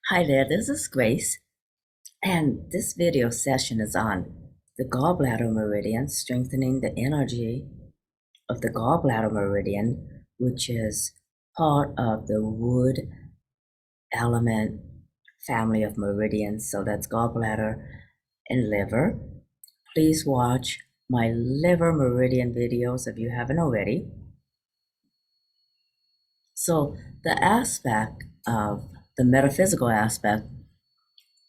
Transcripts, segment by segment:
Hi there, this is Grace, and this video session is on the gallbladder meridian, strengthening the energy of the gallbladder meridian, which is part of the wood element family of meridians. So that's gallbladder and liver. Please watch my liver meridian videos if you haven't already. So the aspect of the metaphysical aspect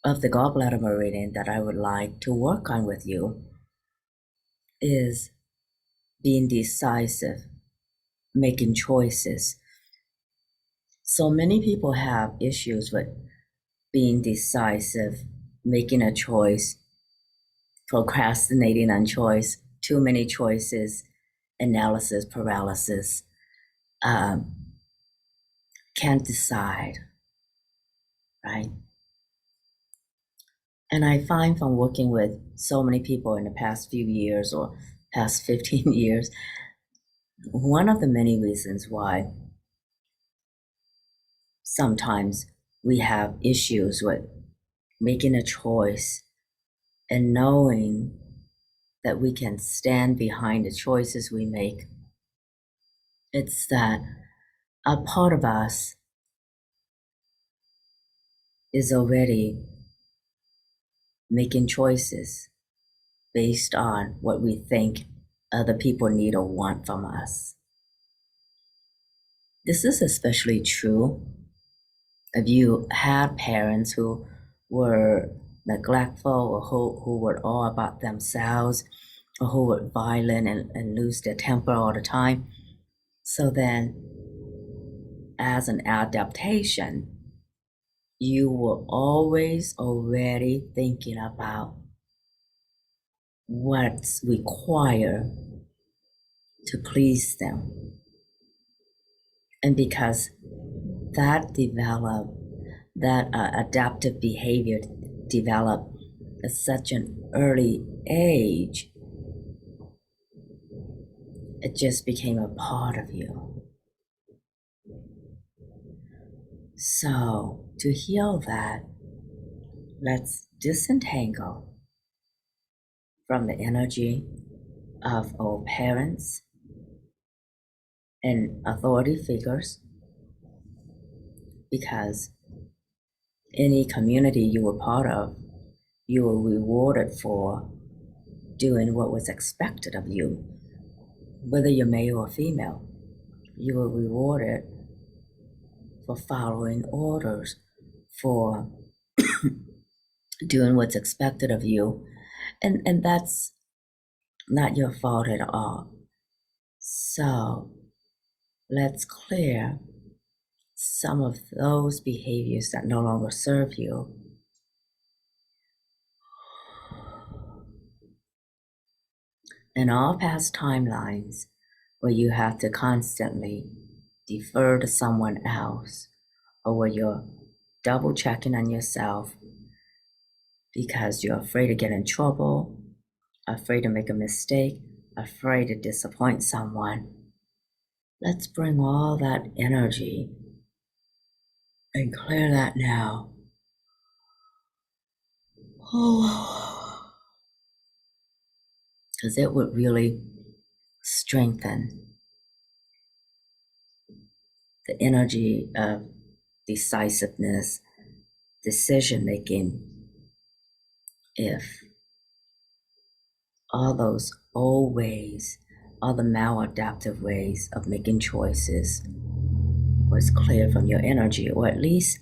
of the gallbladder meridian that I would like to work on with you is being decisive, making choices. So many people have issues with being decisive, making a choice, procrastinating on choice, too many choices, analysis paralysis, um, can't decide, right? And I find from working with so many people in the past few years or past 15 years, one of the many reasons why sometimes we have issues with making a choice and knowing that we can stand behind the choices we make. It's that a part of us is already making choices based on what we think other people need or want from us. This is especially true if you had parents who were neglectful or who were all about themselves or who were violent and lose their temper all the time. So then, as an adaptation, you were always already thinking about what's required to please them. And because that developed, that adaptive behavior developed at such an early age, it just became a part of you. So to heal that, let's disentangle from the energy of old parents and authority figures, because any community you were part of, you were rewarded for doing what was expected of you, whether you're male or female. You were rewarded for following orders, for doing what's expected of you, and that's not your fault at all. So let's clear some of those behaviors that no longer serve you. In all past timelines where you have to constantly defer to someone else, or where you're double checking on yourself because you're afraid to get in trouble, afraid to make a mistake, afraid to disappoint someone, let's bring all that energy and clear that now. Oh, because it would really strengthen the energy of decisiveness, decision making, if all those old ways, all the maladaptive ways of making choices was cleared from your energy, or at least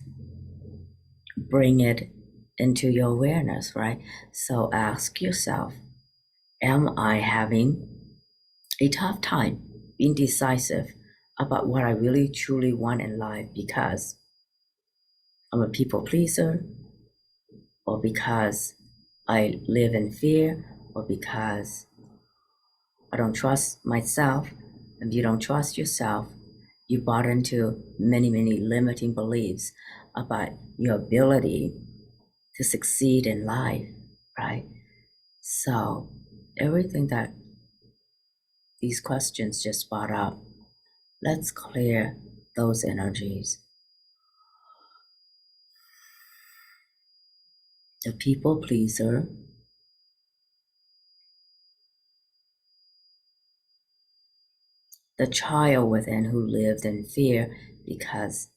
bring it into your awareness, right? So ask yourself, am I having a tough time being decisive about what I really truly want in life because I'm a people pleaser, or because I live in fear, or because I don't trust myself? If you don't trust yourself, you bought into many, many limiting beliefs about your ability to succeed in life, right? So everything that these questions just brought up, let's clear those energies. the people pleaser, the child within who lived in fear because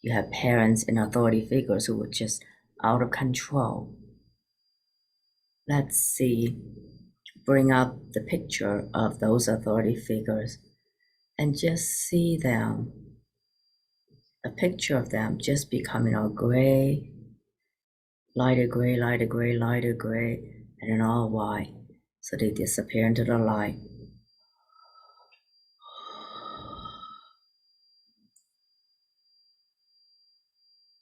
you have parents and authority figures who were just out of control. Let's see, bring up the picture of those authority figures and just see them, a picture of them just becoming all gray, lighter gray, lighter gray, lighter gray, and then all white. So they disappear into the light.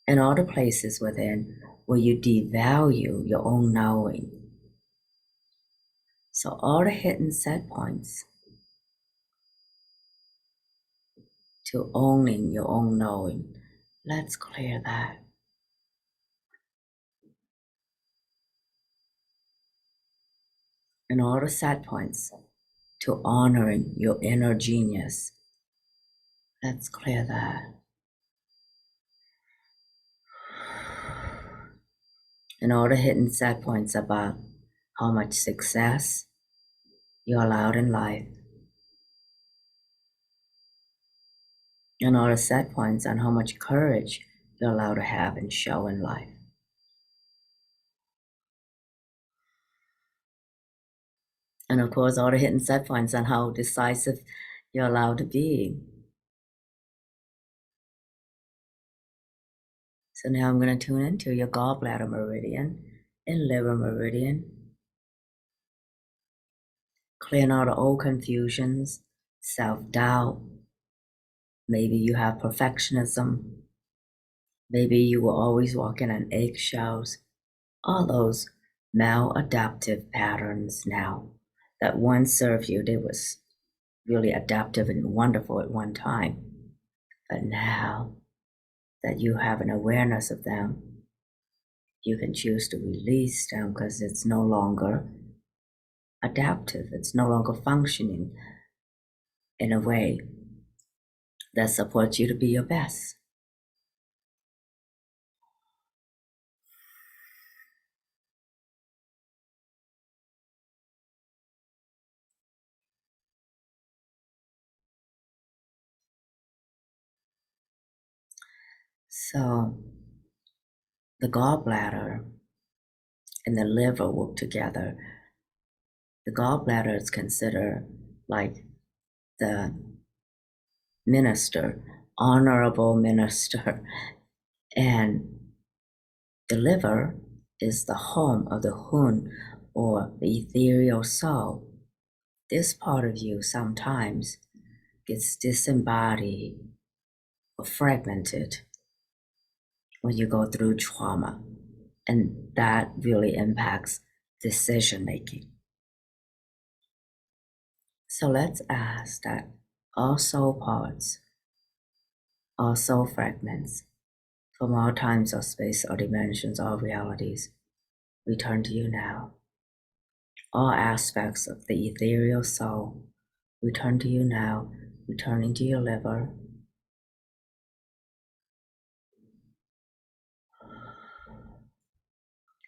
And all the places within where you devalue your own knowing. So all the hidden set points to owning your own knowing. Let's clear that. And all the set points to honoring your inner genius. Let's clear that. And all the hidden set points about how much success you're allowed in life. And all the set points on how much courage you're allowed to have and show in life. And of course, all the hidden set points on how decisive you're allowed to be. So now I'm going to tune into your gallbladder meridian and liver meridian. Clearing out the old confusions, self-doubt. Maybe you have perfectionism. Maybe you were always walking on eggshells. All those maladaptive patterns now that once served you, they was really adaptive and wonderful at one time. But now that you have an awareness of them, you can choose to release them because it's no longer adaptive. It's no longer functioning in a way that supports you to be your best. So the gallbladder and the liver work together. The gallbladder is considered like the minister, honorable minister, and the liver is the home of the hun, or the ethereal soul. This part of you sometimes gets disembodied or fragmented when you go through trauma, and that really impacts decision making. So let's ask that all soul parts, all soul fragments, from all times or space or dimensions or realities, return to you now. All aspects of the ethereal soul, return to you now, returning to your liver.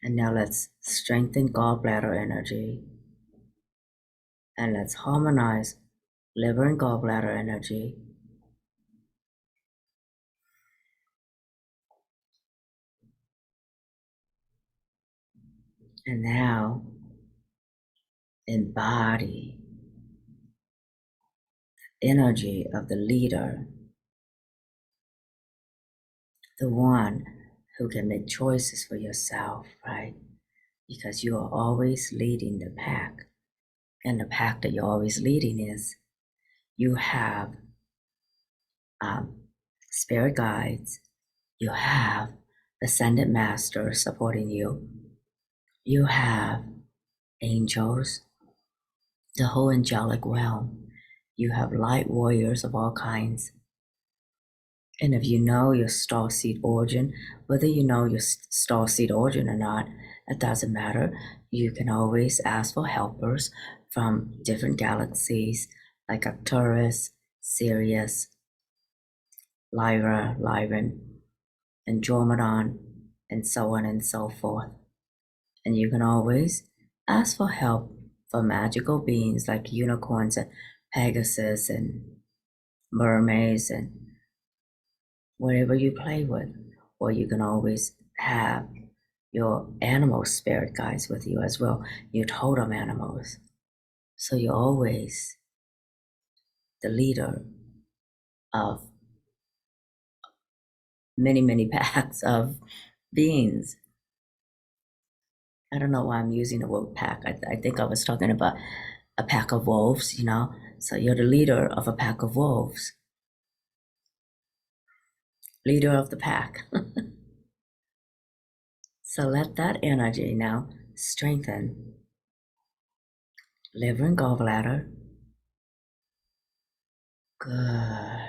And now let's strengthen gallbladder energy. And let's harmonize liver and gallbladder energy. And now embody the energy of the leader, the one who can make choices for yourself, right? Because you are always leading the pack. And the pack that you're always leading is you have spirit guides, you have ascended masters supporting you, you have angels, the whole angelic realm, you have light warriors of all kinds. And if you know your star seed origin, whether you know your star seed origin or not, it doesn't matter. You can always ask for helpers from different galaxies like Arcturus, Sirius, Lyra, Lyran, Andromedon, and so on and so forth. And you can always ask for help from magical beings like unicorns and Pegasus and mermaids and whatever you play with. Or you can always have your animal spirit guides with you as well, your totem animals. So you're always the leader of many, many packs of beings. I don't know why I'm using the word pack. I think I was talking about a pack of wolves, So you're the leader of a pack of wolves, leader of the pack. So let that energy now strengthen liver and gallbladder. Good.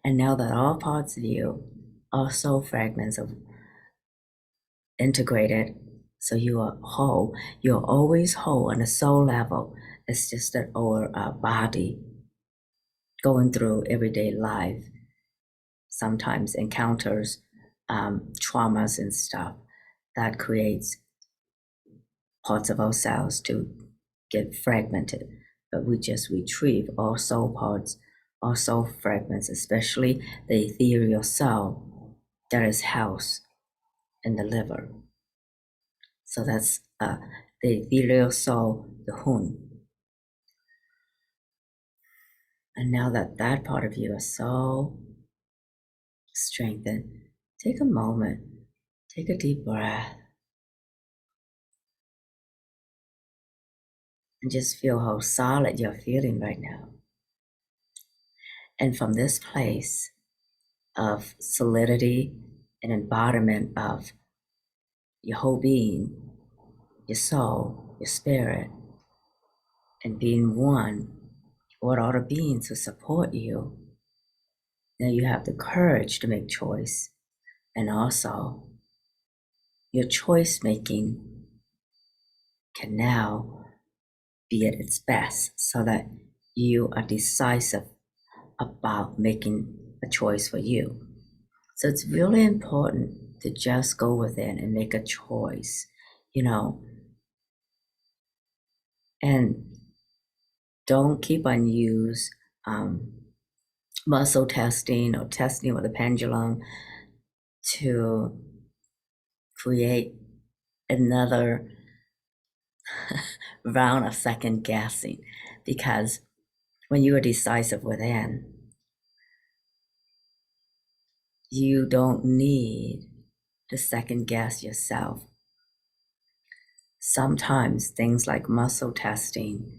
And now that all parts of you are soul fragments of integrated, so you are whole. You're always whole on a soul level. It's just that our body going through everyday life sometimes encounters traumas and stuff that creates parts of ourselves to get fragmented. But we just retrieve all soul parts, all soul fragments, especially the ethereal soul that is housed in the liver. So that's the ethereal soul, the Hun. And now that that part of you is so strengthened, take a moment, take a deep breath, and just feel how solid you're feeling right now. And from this place of solidity and embodiment of your whole being, your soul, your spirit, and being one with all the beings who support you, now you have the courage to make choice. And also, your choice making can now be at its best so that you are decisive about making a choice for you. So it's really important to just go within and make a choice, and don't keep on use muscle testing or testing with a pendulum to create another round of second guessing, because when you are decisive within, you don't need to second guess yourself. Sometimes things like muscle testing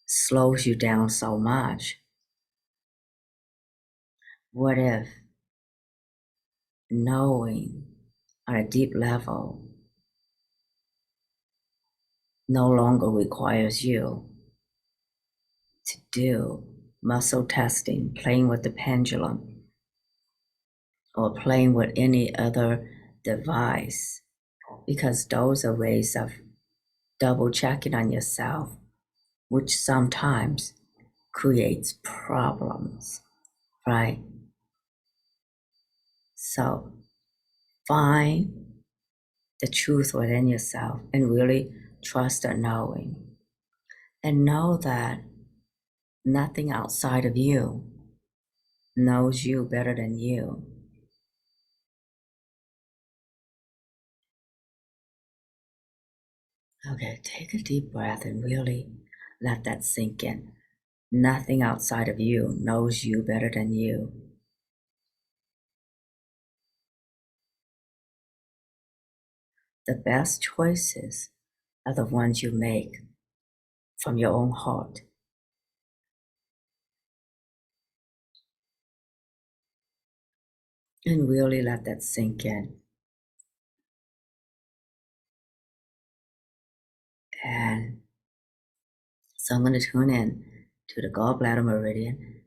slows you down so much. What if knowing on a deep level no longer requires you to do muscle testing, playing with the pendulum, or playing with any other device, because those are ways of double checking on yourself, which sometimes creates problems, right? So find the truth within yourself and really trust the knowing, and know that nothing outside of you knows you better than you. Okay, take a deep breath and really let that sink in. Nothing outside of you knows you better than you. The best choices are the ones you make from your own heart. And really let that sink in. And so I'm going to tune in to the gallbladder meridian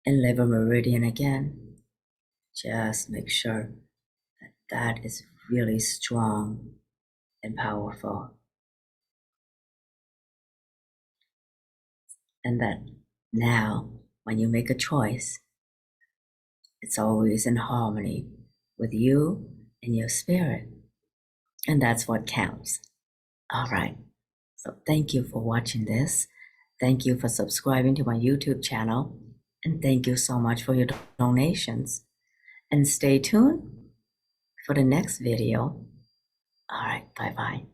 and liver meridian again. Just make sure that that is really strong and powerful. And that now, when you make a choice, it's always in harmony with you and your spirit. And that's what counts. All right. So thank you for watching this. Thank you for subscribing to my YouTube channel. And thank you so much for your donations. And stay tuned for the next video. All right. Bye-bye.